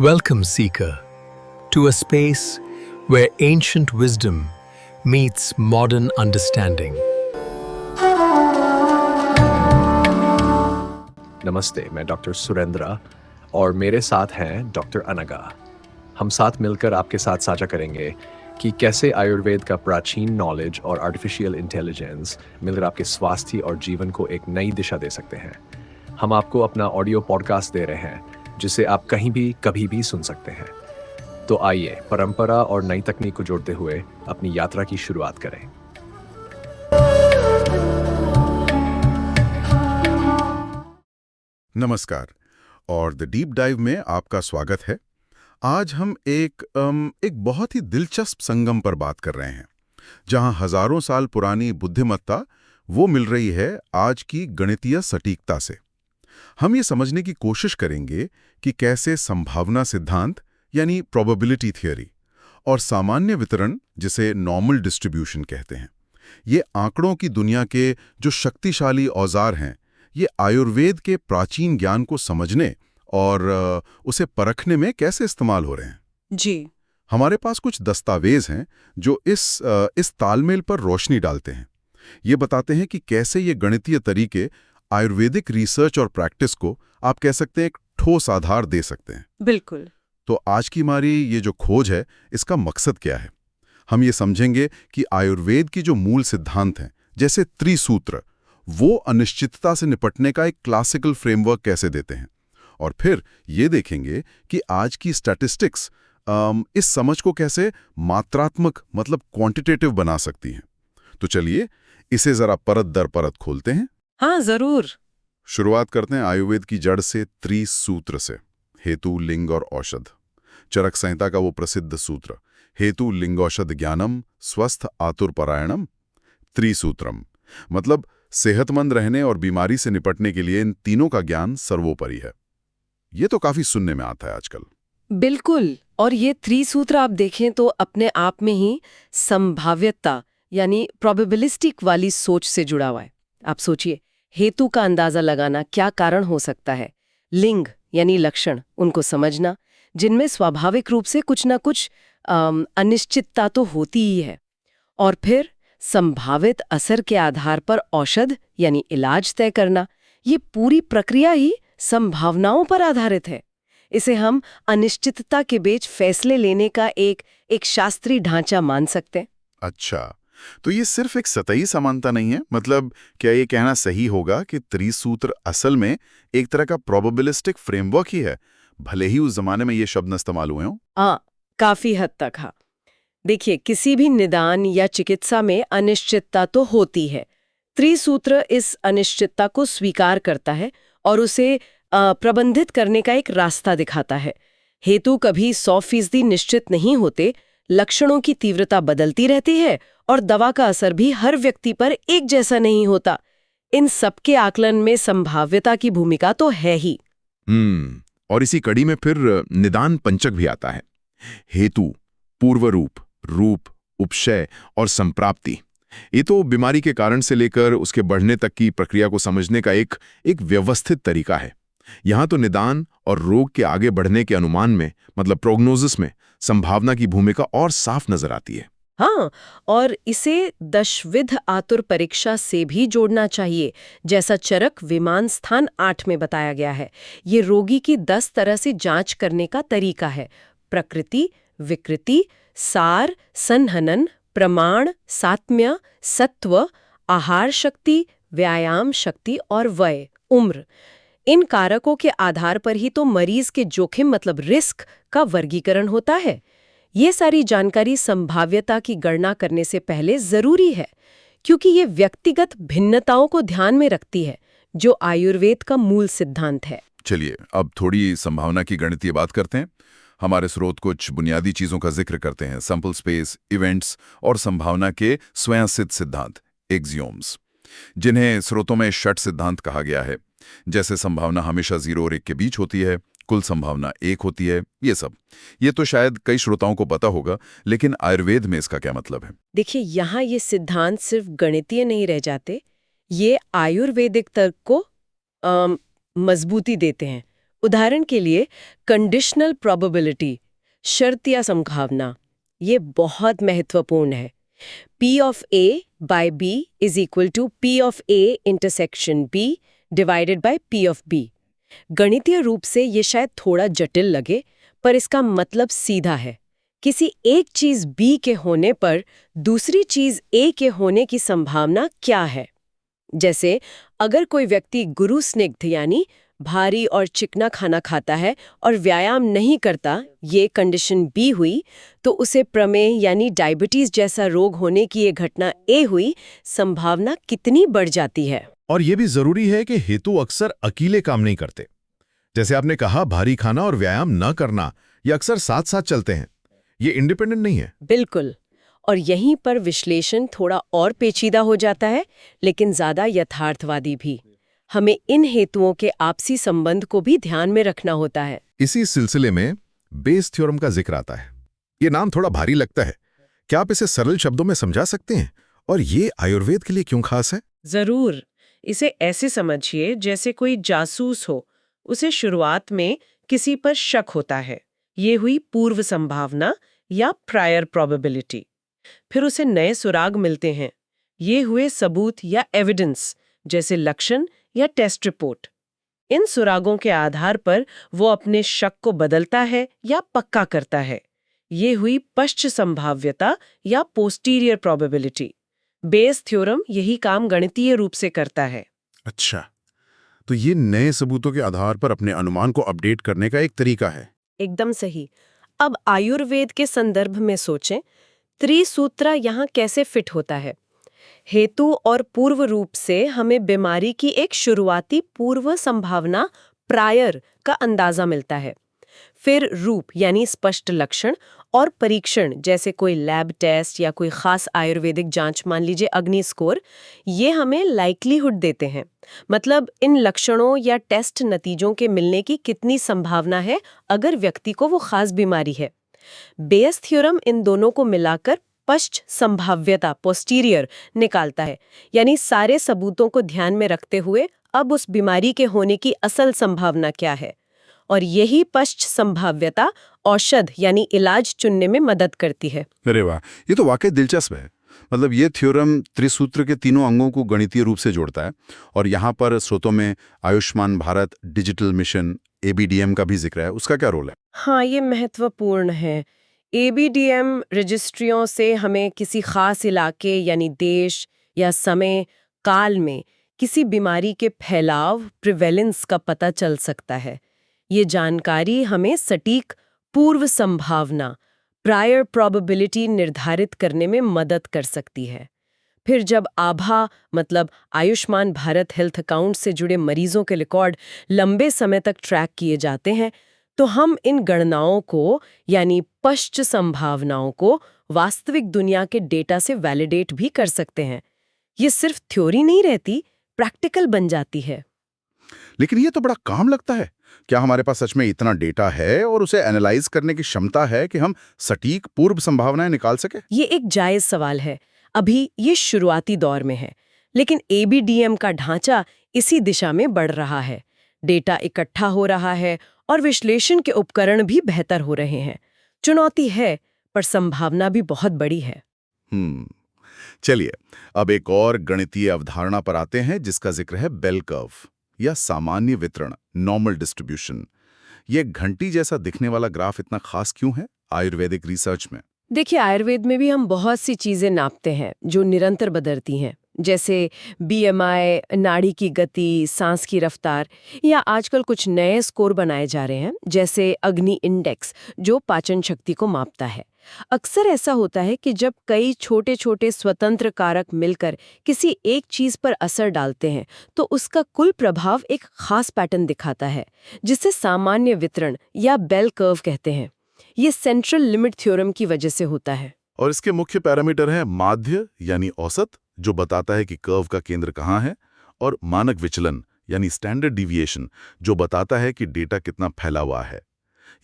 Welcome, Seeker, to a space where ancient wisdom meets modern understanding. नमस्ते, मैं doctor Surendra और मेरे साथ हैं डॉक्टर अनगा। हम साथ मिलकर आपके साथ साझा करेंगे कि कैसे आयुर्वेद का प्राचीन नॉलेज और आर्टिफिशियल इंटेलिजेंस मिलकर आपके स्वास्थ्य और जीवन को एक नई दिशा दे सकते हैं। हम आपको अपना ऑडियो पॉडकास्ट दे रहे हैं जिसे आप कहीं भी कभी भी सुन सकते हैं। तो आइए परंपरा और नई तकनीक को जोड़ते हुए अपनी यात्रा की शुरुआत करें। नमस्कार और द डीप डाइव में आपका स्वागत है। आज हम एक बहुत ही दिलचस्प संगम पर बात कर रहे हैं, जहां हजारों साल पुरानी बुद्धिमत्ता वो मिल रही है आज की गणितीय सटीकता से। हम ये समझने की कोशिश करेंगे कि कैसे संभावना सिद्धांत यानी प्रोबेबिलिटी थियरी और सामान्य वितरण, जिसे नॉर्मल डिस्ट्रीब्यूशन कहते हैं, ये आंकड़ों की दुनिया के जो शक्तिशाली औजार हैं, ये आयुर्वेद के प्राचीन ज्ञान को समझने और उसे परखने में कैसे इस्तेमाल हो रहे हैं। जी। हमारे पास कुछ दस्तावेज हैं जो इस तालमेल पर रोशनी डालते हैं। ये बताते हैं कि कैसे ये गणितीय तरीके आयुर्वेदिक रिसर्च और प्रैक्टिस को, आप कह सकते हैं, एक ठोस आधार दे सकते हैं। बिल्कुल। तो आज की हमारी ये जो खोज है, इसका मकसद क्या है? हम ये समझेंगे कि आयुर्वेद की जो मूल सिद्धांत हैं, जैसे त्रिसूत्र, वो अनिश्चितता से निपटने का एक क्लासिकल फ्रेमवर्क कैसे देते हैं। और फिर ये देखेंगे कि आज की स्टैटिस्टिक्स इस समझ को कैसे मात्रात्मक, मतलब क्वांटिटेटिव बना सकती हैं। तो चलिए इसे जरा परत दर परत खोलते हैं। हाँ, जरूर। शुरुआत करते हैं आयुर्वेद की जड़ से, त्रिसूत्र से। हेतु, लिंग और औषध। चरक संहिता का वो प्रसिद्ध सूत्र, हेतु लिंगौषध ज्ञानम स्वस्थ आतुर परायणम त्रिसूत्रम, मतलब सेहतमंद रहने और बीमारी से निपटने के लिए इन तीनों का ज्ञान सर्वोपरि है। ये तो काफी सुनने में आता है आजकल। बिल्कुल। और ये त्रिसूत्र आप देखें तो अपने आप में ही संभाव्यता यानी प्रोबेबिलिस्टिक वाली सोच से जुड़ा हुआ है। आप सोचिए, हेतु का अंदाजा लगाना, क्या कारण हो सकता है। लिंग यानी लक्षण, उनको समझना, जिनमें स्वाभाविक रूप से कुछ ना कुछ अनिश्चितता तो होती ही है। और फिर संभावित असर के आधार पर औषध यानी इलाज तय करना। ये पूरी प्रक्रिया ही संभावनाओं पर आधारित है। इसे हम अनिश्चितता के बीच फैसले लेने का एक शास्त्रीय ढांचा मान सकते हैं। अच्छा, तो ये सिर्फ एक सतही समानता नहीं है? मतलब क्या ये कहना सही होगा कि त्रिसूत्र असल में एक तरह का प्रोबेबिलिस्टिक फ्रेमवर्क ही है, भले ही उस जमाने में ये शब्द इस्तेमाल हुए हों? हाँ, काफी हद तक। हाँ, देखिए, किसी भी निदान या चिकित्सा में अनिश्चितता तो होती है। त्रिसूत्र इस अनिश्चितता को स्वीकार करता है और उसे प्रबंधित करने का एक रास्ता दिखाता है। हेतु कभी 100% निश्चित नहीं होते, लक्षणों की तीव्रता बदलती रहती है और दवा का असर भी हर व्यक्ति पर एक जैसा नहीं होता। इन सबके आकलन में संभाव्यता की भूमिका तो है ही। और इसी कड़ी में फिर निदान पंचक भी आता है। हेतु, पूर्व रूप, रूप, उपशय और संप्राप्ति। ये तो बीमारी के कारण से लेकर उसके बढ़ने तक की प्रक्रिया को समझने का एक व्यवस्थित तरीका है। यहाँ तो निदान और रोग के आगे बढ़ने के अनुमान में, मतलब प्रोग्नोसिस में, संभावना की भूमिका और साफ नजर आती है। हाँ, और इसे दशविध आतुर परीक्षा से भी जोड़ना चाहिए, जैसा चरक विमान स्थान 8 में बताया गया है। ये रोगी की 10 तरह से जांच करने का तरीका है: प्रकृति, विकृति, सार, संहनन, प्रमाण, सात्म्य, सत्व, आहार शक्ति, व्यायाम शक्ति और वय, उम्र। इन कारकों के आधार पर ही तो मरीज के जोखिम, मतलब रिस्क, का वर्गीकरण होता है। ये सारी जानकारी संभाव्यता की गणना करने से पहले जरूरी है, क्योंकि ये व्यक्तिगत भिन्नताओं को ध्यान में रखती है, जो आयुर्वेद का मूल सिद्धांत है। चलिए अब थोड़ी संभावना की गणितीय बात करते हैं। हमारे स्रोत कुछ बुनियादी चीजों का जिक्र करते हैं: सैंपल स्पेस, इवेंट्स और संभावना के स्वयंसिद्ध सिद्धांत, एक्सियोम्स, जिन्हें स्रोतों में षट सिद्धांत कहा गया है। जैसे संभावना हमेशा 0 और 1 के बीच होती है, कुल संभावना 1 होती है, ये सब। ये तो शायद कई श्रोताओं को पता होगा, लेकिन आयुर्वेद में इसका क्या मतलब है? देखिए, यहाँ ये सिद्धांत सिर्फ गणितीय नहीं रह जाते, ये आयुर्वेदिक तर्क को मजबूती देते हैं। उदाहरण के लिए कंडीशनल प्रोबेबिलिटी, शर्तिया संभावना, ये बहुत महत्वपूर्ण है। P of A by B is equal to P of A intersection B divided by P of B। गणितीय रूप से ये शायद थोड़ा जटिल लगे, पर इसका मतलब सीधा है। किसी एक चीज B के होने पर दूसरी चीज A के होने की संभावना क्या है। जैसे अगर कोई व्यक्ति गुरु स्निग्ध यानी भारी और चिकना खाना खाता है और व्यायाम नहीं करता, ये कंडीशन बी हुई, तो उसे प्रमेह यानी डायबिटीज जैसा रोग होने की ये घटना ए हुई, संभावना कितनी बढ़ जाती है। और ये भी जरूरी है कि हेतु अक्सर अकेले काम नहीं करते। जैसे आपने कहा, भारी खाना और व्यायाम न करना, ये अक्सर साथ साथ चलते हैं, ये इंडिपेंडेंट नहीं है। बिल्कुल। और यहीं पर विश्लेषण थोड़ा और पेचीदा हो जाता है, लेकिन ज्यादा यथार्थवादी भी। हमें इन हेतुओं के आपसी संबंध को भी ध्यान में रखना होता है। इसी सिलसिले में बेस थ्योरम का जिक्र आता है। ये नाम थोड़ा भारी लगता है, क्या आप इसे सरल शब्दों में समझा सकते हैं? और ये आयुर्वेद के लिए क्यों खास है? जरूर। इसे ऐसे समझिए जैसे कोई जासूस हो, उसे शुरुआत में किसी पर शक होता है, ये हुई पूर्व संभावना या प्रायर प्रोबेबिलिटी। फिर उसे नए सुराग मिलते हैं, ये हुए सबूत या एविडेंस, जैसे लक्षण या टेस्ट रिपोर्ट। इन सुरागों के आधार पर वो अपने शक को बदलता है या पक्का करता है, ये हुई पश्च संभाव्यता या पोस्टीरियर प्रोबेबिलिटी। बेस थ्योरम यही काम गणितीय रूप से करता है। अच्छा, तो ये नए सबूतों के आधार पर अपने अनुमान को अपडेट करने का एक तरीका है। एकदम सही। अब आयुर्वेद के संदर्भ में सोचें, त्रिसूत्र यहाँ कैसे फिट होता है। हेतु और पूर्व रूप से हमें बीमारी की एक शुरुआती पूर्व संभावना प्रायर का अंदाजा मिलता है। फिर रूप यानी स्पष्ट लक्षण और परीक्षण, जैसे कोई लैब टेस्ट या कोई खास आयुर्वेदिक जांच, मान लीजिए अग्नि स्कोर, ये हमें लाइक्लीहुड देते हैं। मतलब इन लक्षणों या टेस्ट नतीजों के मिलने की कितनी संभावना है अगर व्यक्ति को वो खास बीमारी है। बेयस थ्योरम इन दोनों को मिलाकर पश्च संभाव्यता पोस्टीरियर निकालता है, यानी सारे सबूतों को ध्यान में रखते हुए अब उस बीमारी के होने की असल संभावना क्या है। और यही पश्च संभाव्यता औषध यानी इलाज चुनने में मदद करती है। अरे वाह, ये तो वाकई दिलचस्प है। मतलब ये थ्योरम त्रिसूत्र के तीनों अंगों को गणितीय रूप से जोड़ता है। और यहाँ पर स्रोतों में Ayushman Bharat digital mission ABDM का भी जिक्र है, उसका क्या रोल है? हाँ, ये महत्वपूर्ण है। ABDM रजिस्ट्रियों से हमें किसी खास इलाके यानी देश या समय काल में किसी बीमारी के फैलाव प्रिवेलेंस का पता चल सकता है। ये जानकारी हमें सटीक पूर्व संभावना प्रायर प्रोबेबिलिटी निर्धारित करने में मदद कर सकती है। फिर जब आभा मतलब आयुष्मान भारत हेल्थ अकाउंट से जुड़े मरीजों के रिकॉर्ड लंबे समय तक ट्रैक किए जाते हैं, तो हम इन गणनाओं को यानी पश्च संभावनाओं को वास्तविक दुनिया के डेटा से वैलिडेट भी कर सकते हैं। ये सिर्फ थ्योरी नहीं रहती, प्रैक्टिकल बन जाती है। लेकिन ये तो बड़ा काम लगता है। क्या हमारे पास सच में इतना डेटा है और उसे एनालाइज करने की क्षमता है कि हम सटीक पूर्व संभावनाएं निकाल सके? ये एक जायज सवाल है। अभी ये शुरुआती दौर में है, लेकिन ABDM का ढांचा इसी दिशा में बढ़ रहा है। डेटा इकट्ठा हो रहा है और विश्लेषण के उपकरण भी बेहतर हो रहे हैं। चुनौती है, पर संभावना भी बहुत बड़ी है। चलिए, अब एक और गणितीय अवधारणा पर आते हैं जिसका जिक्र है बेल कर्व या सामान्य वितरण, नॉर्मल डिस्ट्रीब्यूशन। ये घंटी जैसा दिखने वाला ग्राफ इतना खास क्यों है आयुर्वेदिक रिसर्च में? देखिए, आयुर्वेद में भी हम बहुत सी चीजें नापते हैं जो निरंतर बदलती हैं, जैसे BMI, नाड़ी की गति, सांस की रफ्तार, या आजकल कुछ नए स्कोर बनाए जा रहे हैं जैसे अग्नि इंडेक्स, जो पाचन शक्ति को मापता है। अक्सर ऐसा होता है कि जब कई छोटे छोटे स्वतंत्र कारक मिलकर किसी एक चीज पर असर डालते हैं, तो उसका कुल प्रभाव एक खास पैटर्न दिखाता है, जिसे सामान्य वितरण या बेल कर्व कहते हैं। ये सेंट्रल लिमिट थ्योरम की वजह से होता है। और इसके मुख्य पैरामीटर है माध्य यानी औसत, जो बताता है कि कर्व का केंद्र कहाँ है, और मानक विचलन यानी स्टैंडर्ड डिविएशन, जो बताता है कि डेटा कितना फैला हुआ है।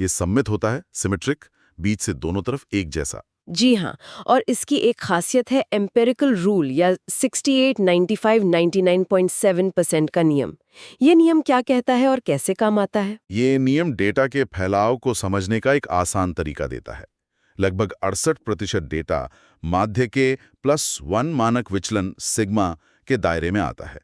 ये सम्मित होता है, सिमेट्रिक, बीच से दोनों तरफ एक जैसा। जी हाँ, और इसकी एक खासियत है एम्पिरिकल रूल या 68, 95, 99.7% का नियम। ये नियम क्या कहता है और कैसे काम आता है? ये नियम डेटा के फैलाव को समझने का एक आसान तरीका देता है। लगभग 68% डेटा माध्य के +1 मानक विचलन सिग्मा के दायरे में आता है,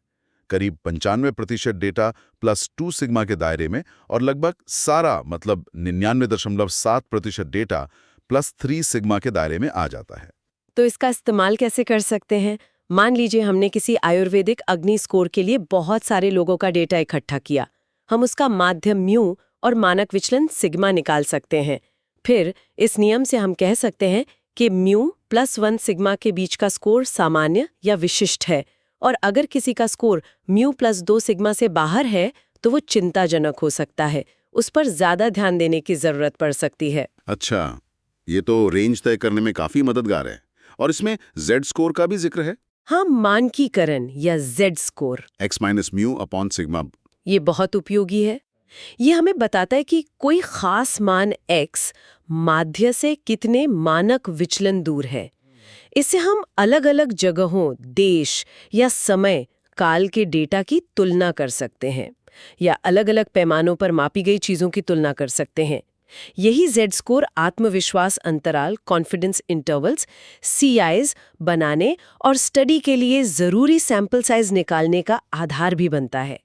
करीब 95% डेटा +2 सिग्मा के दायरे में, और लगभग सारा मतलब 99.7% डेटा +3 सिग्मा के दायरे में आ जाता है। तो इसका इस्तेमाल कैसे कर सकते हैं? मान लीजिए हमने किसी आयुर्वेदिक अग्नि स्कोर के लिए बहुत सारे लोगों का डेटा इकट्ठा किया। हम उसका माध्य म्यू और मानक विचलन सिग्मा निकाल सकते हैं। फिर इस नियम से हम कह सकते हैं कि म्यू +1 सिग्मा के बीच का स्कोर सामान्य या विशिष्ट है, और अगर किसी का स्कोर म्यू +2 सिग्मा से बाहर है तो वो चिंताजनक हो सकता है, उस पर ज्यादा ध्यान देने की जरूरत पड़ सकती है। अच्छा, ये तो रेंज तय करने में काफी मददगार है। और इसमें Z स्कोर का भी जिक्र है। हाँ, मानकीकरण या Z स्कोर, x-μ/σ। ये बहुत उपयोगी है। ये हमें बताता है कि कोई खास मान x माध्य से कितने मानक विचलन दूर है। इससे हम अलग-अलग जगहों, देश या समय काल के डेटा की तुलना कर सकते हैं, या अलग-अलग पैमानों पर मापी गई चीजों की तुलना कर सकते हैं। यही Z स्कोर आत्मविश्वास अंतराल, कॉन्फिडेंस इंटरवल्स, CIs बनाने और स्टडी के लिए जरूरी सैंपल साइज निकालने का आधार भी बनता है।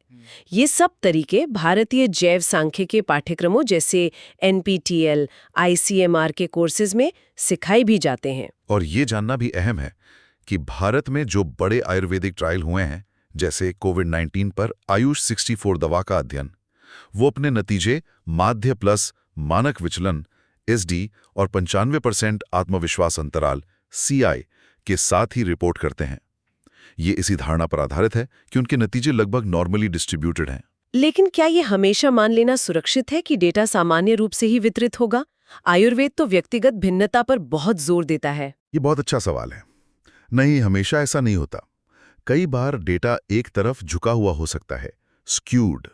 ये सब तरीके भारतीय जैव सांख्यिकी पाठ्यक्रमों जैसे NPTEL, ICMR के कोर्सेज में सिखाए भी जाते हैं। और ये जानना भी अहम है कि भारत में जो बड़े आयुर्वेदिक ट्रायल हुए हैं, जैसे कोविड-19 पर आयुष 64 दवा का अध्ययन, वो अपने नतीजे माध्य प्लस मानक विचलन SD और 95% आत्मविश्वास अंतराल CI के साथ ही रिपोर्ट करते हैं। ये इसी धारणा पर आधारित है कि उनके नतीजे लगभग नॉर्मली डिस्ट्रीब्यूटेड हैं। लेकिन क्या ये हमेशा मान लेना सुरक्षित है कि डेटा सामान्य रूप से ही वितरित होगा? आयुर्वेद तो व्यक्तिगत भिन्नता पर बहुत जोर देता है। ये बहुत अच्छा सवाल है। नहीं, हमेशा ऐसा नहीं होता। कई बार डेटा एक तरफ झुका हुआ हो सकता है, स्क्यूड।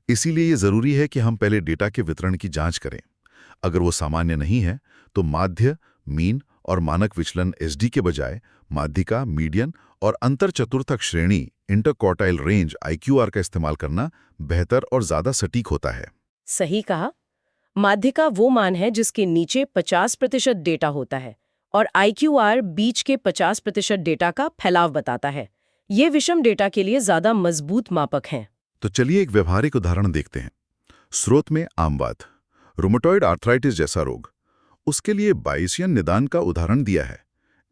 इसीलिए ये जरूरी है कि हम पहले डेटा के वितरण की जांच करें। अगर वो सामान्य नहीं है तो माध्य, मीन और मानक विचलन SD के बजाय माध्यिका, मीडियन और अंतर चतुर्थक श्रेणी इंटरक्वार्टाइल रेंज IQR का इस्तेमाल करना बेहतर और ज्यादा सटीक होता है। सही कहा। माध्यिका वो मान है जिसके नीचे 50% डेटा होता है, और IQR बीच के 50% डेटा का फैलाव बताता है। ये विषम डेटा के लिए ज्यादा मजबूत मापक हैं। तो चलिए एक व्यवहारिक उदाहरण देखते हैं। स्रोत में आमवात, रूमेटॉइड आर्थराइटिस जैसा रोग, उसके लिए बायसियन निदान का उदाहरण दिया है।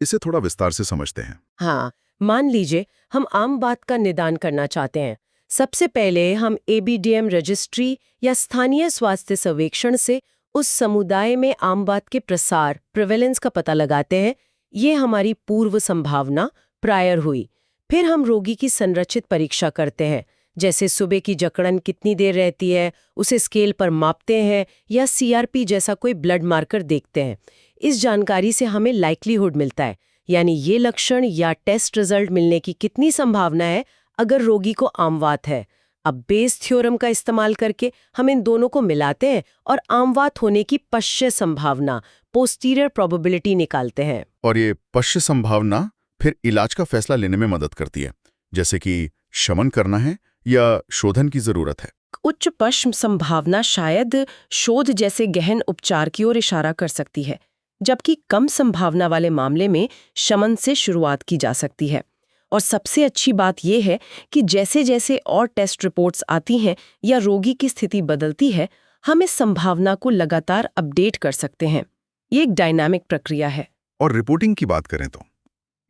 इसे थोड़ा विस्तार से समझते हैं। हाँ, मान लीजिए हम आम बात का निदान करना चाहते हैं। सबसे पहले हम ABDM रजिस्ट्री या स्थानीय स्वास्थ्य सर्वेक्षण से उस समुदाय में आम बात के प्रसार, प्रेवेलेंस का पता लगाते हैं। ये हमारी पूर्व संभावना, प्रायर हुई। फिर हम रोगी की संरचित परीक्षा करते हैं, जैसे सुबह की जकड़न कितनी देर रहती है, उसे स्केल पर मापते हैं, या CRP जैसा कोई ब्लड मार्कर देखते हैं। इस जानकारी से हमें लाइक्लीहुड मिलता है, यानी ये लक्षण या टेस्ट रिजल्ट मिलने की कितनी संभावना है अगर रोगी को आमवात है। अब बेस थ्योरम का इस्तेमाल करके हम इन दोनों को मिलाते हैं और आमवात होने की पश्य संभावना, पोस्टीरियर प्रोबेबिलिटी निकालते हैं। और ये पश्य संभावना फिर इलाज का फैसला लेने में मदद करती है, जैसे कि शमन करना है या शोधन की जरूरत है। उच्च पश्य संभावना शायद शोध जैसे गहन उपचार की ओर इशारा कर सकती है, जबकि कम संभावना वाले मामले में शमन से शुरुआत की जा सकती है। और सबसे अच्छी बात यह है कि जैसे जैसे और टेस्ट रिपोर्ट्स आती हैं या रोगी की स्थिति बदलती है, हम इस संभावना को लगातार अपडेट कर सकते हैं। ये एक डायनामिक प्रक्रिया है। और रिपोर्टिंग की बात करें तो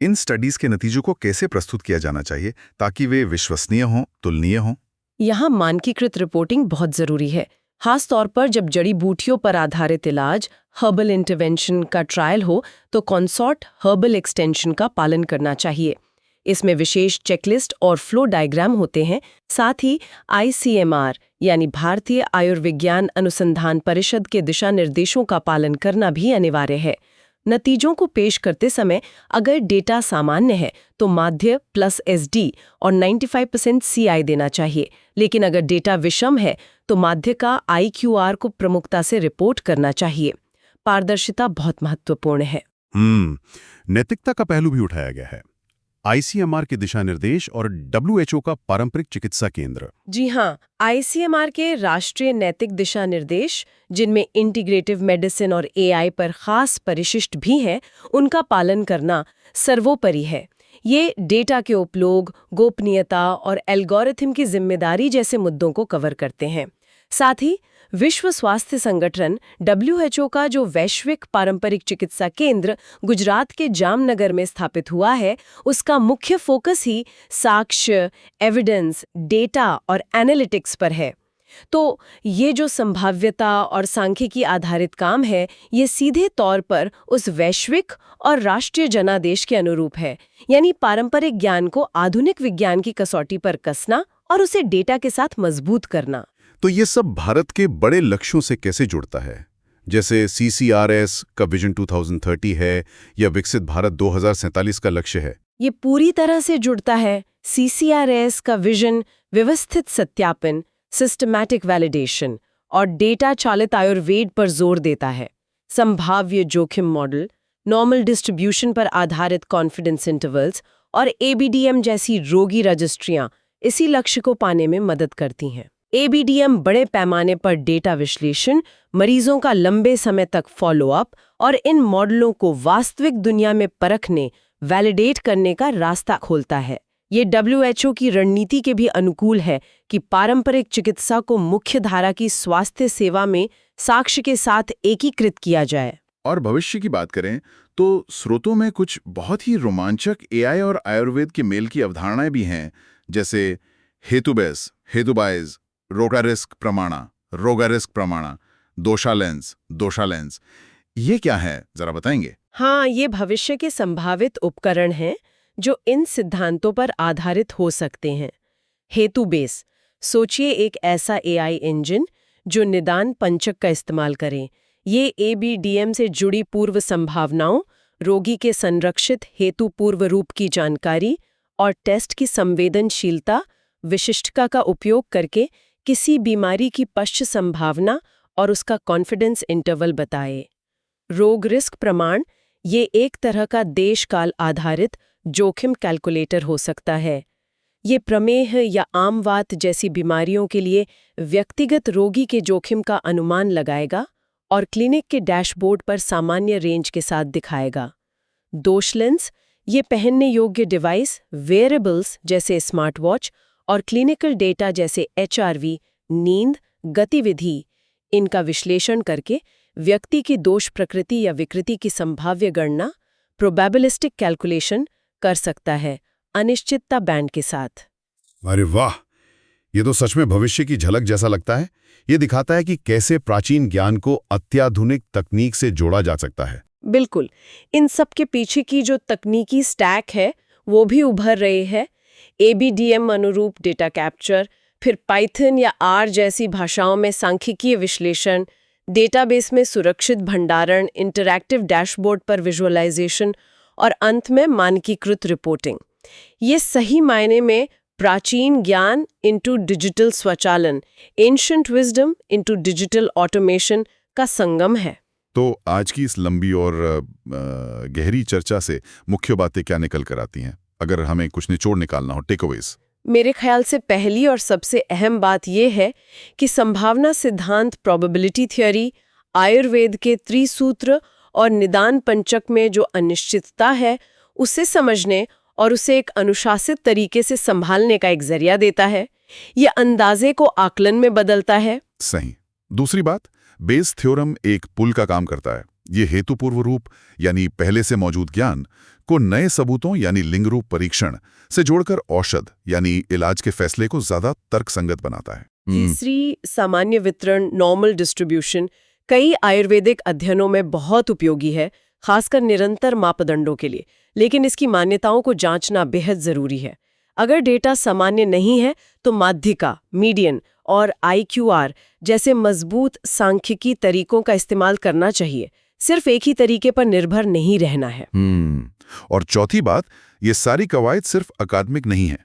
इन स्टडीज के नतीजों को कैसे प्रस्तुत किया जाना चाहिए ताकि वे विश्वसनीय हों, तुलनीय हों? यहाँ मानकीकृत रिपोर्टिंग बहुत जरूरी है, खास तौर पर जब जड़ी बूटियों पर आधारित इलाज, हर्बल इंटरवेंशन का ट्रायल हो तो कंसॉर्ट हर्बल एक्सटेंशन का पालन करना चाहिए। इसमें विशेष चेकलिस्ट और फ्लो डायग्राम होते हैं। साथ ही ICMR यानी भारतीय आयुर्विज्ञान अनुसंधान परिषद के दिशा निर्देशों का पालन करना भी अनिवार्य है। नतीजों को पेश करते समय अगर डेटा सामान्य है तो माध्य प्लस SD और 95% CI देना चाहिए, लेकिन अगर डेटा विषम है तो माध्य का IQR को प्रमुखता से रिपोर्ट करना चाहिए। पारदर्शिता बहुत महत्वपूर्ण है। नैतिकता का पहलू भी उठाया गया है। आईसीएमआर के दिशा निर्देश और डब्ल्यूएचओ का पारंपरिक चिकित्सा केंद्र। जी हाँ, आईसीएमआर के राष्ट्रीय नैतिक दिशा निर्देश, जिनमें इंटीग्रेटिव मेडिसिन और एआई पर खास परिशिष्ट भी हैं, उनका पालन करना सर्वोपरि है। ये डेटा के उपयोग, गोपनीयता और एल्गोरिथम की जिम्मेदारी जैसे मुद्दों को कवर करते हैं। साथ ही विश्व स्वास्थ्य संगठन डब्ल्यूएचओ का जो वैश्विक पारंपरिक चिकित्सा केंद्र गुजरात के जामनगर में स्थापित हुआ है, उसका मुख्य फोकस ही साक्ष्य, एविडेंस, डेटा और एनालिटिक्स पर है। तो ये जो संभाव्यता और सांख्यिकी आधारित काम है, ये सीधे तौर पर उस वैश्विक और राष्ट्रीय जनादेश के अनुरूप है, यानी पारंपरिक ज्ञान को आधुनिक विज्ञान की कसौटी पर कसना और उसे डेटा के साथ मजबूत करना। तो ये सब भारत के बड़े लक्ष्यों से कैसे जुड़ता है? जैसे सीसीआरएस का विजन 2030 है या विकसित भारत 2047 का लक्ष्य है। ये पूरी तरह से जुड़ता है। सीसीआरएस का विजन व्यवस्थित सत्यापन, सिस्टमैटिक वैलिडेशन और डेटा चालित आयुर्वेद पर जोर देता है। संभाव्य जोखिम मॉडल, नॉर्मल डिस्ट्रीब्यूशन पर आधारित कॉन्फिडेंस इंटरवल्स और एबीडीएम जैसी रोगी रजिस्ट्रियां इसी लक्ष्य को पाने में मदद करती हैं। एबीडीएम बड़े पैमाने पर डेटा विश्लेषण, मरीजों का लंबे समय तक फॉलोअप और इन मॉडलों को वास्तविक दुनिया में परखने, वैलिडेट करने का रास्ता खोलता है। ये डब्ल्यूएचओ की रणनीति के भी अनुकूल है कि पारंपरिक चिकित्सा को मुख्य धारा की स्वास्थ्य सेवा में साक्ष्य के साथ एकीकृत किया जाए। और भविष्य की बात करें तो स्रोतों में कुछ बहुत ही रोमांचक एआई और आयुर्वेद के मेल की अवधारणाएं भी हैं, जैसे हेतुबेस, हेतुबाइज, रोगारिस्क प्रमाणा, दोषालेंस। ये क्या है, जरा बताएंगे? हाँ, ये भविष्य के संभावित उपकरण हैं जो इन सिद्धांतों पर आधारित हो सकते हैं। हेतुबेस, सोचिए एक ऐसा एआई इंजन जो निदान पंचक का इस्तेमाल करें। ये एबीडीएम से जुड़ी पूर्व संभावनाओं, रोगी के संरक्षित हेतु पूर्व रूप की जानकारी और टेस्ट की संवेदनशीलता, विशिष्टता का उपयोग करके किसी बीमारी की पश्च संभावना और उसका कॉन्फिडेंस इंटरवल बताए। रोग रिस्क प्रमाण, ये एक तरह का देशकाल आधारित जोखिम कैलकुलेटर हो सकता है। ये प्रमेह या आम वात जैसी बीमारियों के लिए व्यक्तिगत रोगी के जोखिम का अनुमान लगाएगा और क्लिनिक के डैशबोर्ड पर सामान्य रेंज के साथ दिखाएगा। दोषलेंस, ये पहनने योग्य डिवाइस, वेयरेबल्स जैसे स्मार्ट वॉच और क्लिनिकल डेटा जैसे एचआरवी, नींद, गतिविधि, इनका विश्लेषण करके व्यक्ति की दोष प्रकृति या विकृति की संभाव्य गणना, प्रोबेबिलिस्टिक कैलकुलेशन कर सकता है, अनिश्चितता बैंड के साथ। अरे वाह, ये तो सच में भविष्य की झलक जैसा लगता है। ये दिखाता है कि कैसे प्राचीन ज्ञान को अत्याधुनिक तकनीक से जोड़ा जा सकता है। बिल्कुल, इन सब के पीछे की जो तकनीकी स्टैक है वो भी उभर रही है। एबीडीएम अनुरूप डेटा कैप्चर, फिर पाइथन या आर जैसी भाषाओं में सांख्यिकीय विश्लेषण, डेटाबेस में सुरक्षित भंडारण, इंटरैक्टिव डैशबोर्ड पर विजुअलाइजेशन और अंत में मानकीकृत रिपोर्टिंग। ये सही मायने में प्राचीन ज्ञान इनटू डिजिटल स्वचालन, ancient wisdom into digital automation का संगम है। तो आज की इस लंबी और गहरी चर्चा से मुख्य बातें क्या निकल कर आती हैं, अगर हमें कुछ निचोड़ निकालना हो, टेकअवेज? मेरे ख्याल से पहली और सबसे अहम बात यह है कि संभावना सिद्धांत, प्रोबेबिलिटी थ्योरी, आयुर्वेद के त्रिसूत्र और निदान पंचक में जो अनिश्चितता है उसे समझने और उसे एक अनुशासित तरीके से संभालने का एक जरिया देता है। ये अंदाजे को आकलन में बदलता है। सही। दूसरी बात, बेस थ्योरम एक पुल का काम करता है। ये हेतुपूर्व रूप यानी पहले से मौजूद ज्ञान को नए सबूतों यानी लिंग रूप परीक्षण से जोड़कर औषध यानी इलाज के फैसले को ज्यादा तर्कसंगत बनाता है। तीसरी, सामान्य वितरण, नॉर्मल डिस्ट्रीब्यूशन, कई आयुर्वेदिक अध्ययनों में बहुत उपयोगी है, खासकर निरंतर मापदंडों के लिए, लेकिन इसकी मान्यताओं को जांचना बेहद जरूरी है। अगर डेटा सामान्य नहीं है तो माध्यिका, मीडियन और IQR जैसे मजबूत सांख्यिकी तरीकों का इस्तेमाल करना चाहिए। सिर्फ एक ही तरीके पर निर्भर नहीं रहना है। और चौथी बात, ये सारी कवायद सिर्फ अकादमिक नहीं है।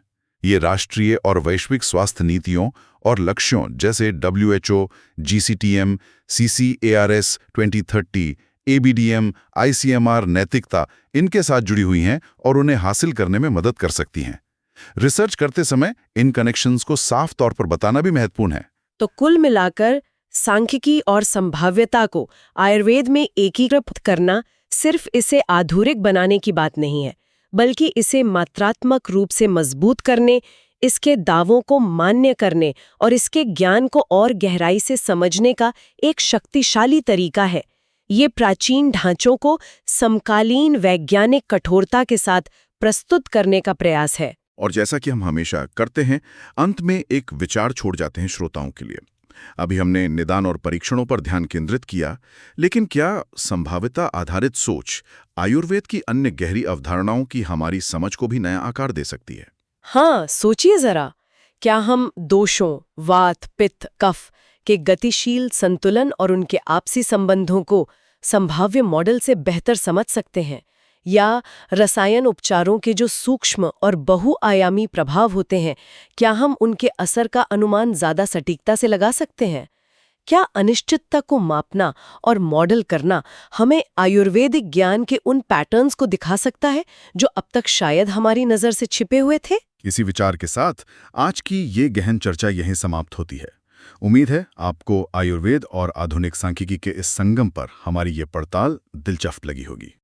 ये राष्ट्रीय और वैश्विक स्वास्थ्य नीतियों और लक्ष्यों जैसे WHO, GCTM, CCARS 2030, ABDM, ICMR नैतिकता इनके साथ जुड़ी हुई हैं और उन्हें हासिल करने में मदद कर सकती हैं। रिसर्च करते समय इन कनेक्शंस को साफ तौर पर बताना भी महत्वपूर्ण है। तो कुल मिलाकर सांख्यिकी और संभाव्यता को आयुर्वेद में एकीकृत करना सिर्फ इसे आधुनिक बनाने की बात नहीं है, बल्कि इसे मात्रात्मक रूप से मजबूत करने, इसके दावों को मान्य करने और इसके ज्ञान को और गहराई से समझने का एक शक्तिशाली तरीका है। ये प्राचीन ढांचों को समकालीन वैज्ञानिक कठोरता के साथ प्रस्तुत करने का प्रयास है। और जैसा कि हम हमेशा करते हैं, अंत में एक विचार छोड़ जाते हैं श्रोताओं के लिए। अभी हमने निदान और परीक्षणों पर ध्यान केंद्रित किया, लेकिन क्या संभाव्यता आधारित सोच आयुर्वेद की अन्य गहरी अवधारणाओं की हमारी समझ को भी नया आकार दे सकती है? हाँ, सोचिए जरा, क्या हम दोषों, वात, पित्त, कफ के गतिशील संतुलन और उनके आपसी संबंधों को संभाव्य मॉडल से बेहतर समझ सकते हैं? या रसायन उपचारों के जो सूक्ष्म और बहुआयामी प्रभाव होते हैं, क्या हम उनके असर का अनुमान ज्यादा सटीकता से लगा सकते हैं? क्या अनिश्चितता को मापना और मॉडल करना हमें आयुर्वेदिक ज्ञान के उन पैटर्न्स को दिखा सकता है जो अब तक शायद हमारी नजर से छिपे हुए थे? इसी विचार के साथ आज की ये गहन चर्चा यहीं समाप्त होती है। उम्मीद है आपको आयुर्वेद और आधुनिक सांख्यिकी के इस संगम पर हमारी ये पड़ताल दिलचस्प लगी होगी।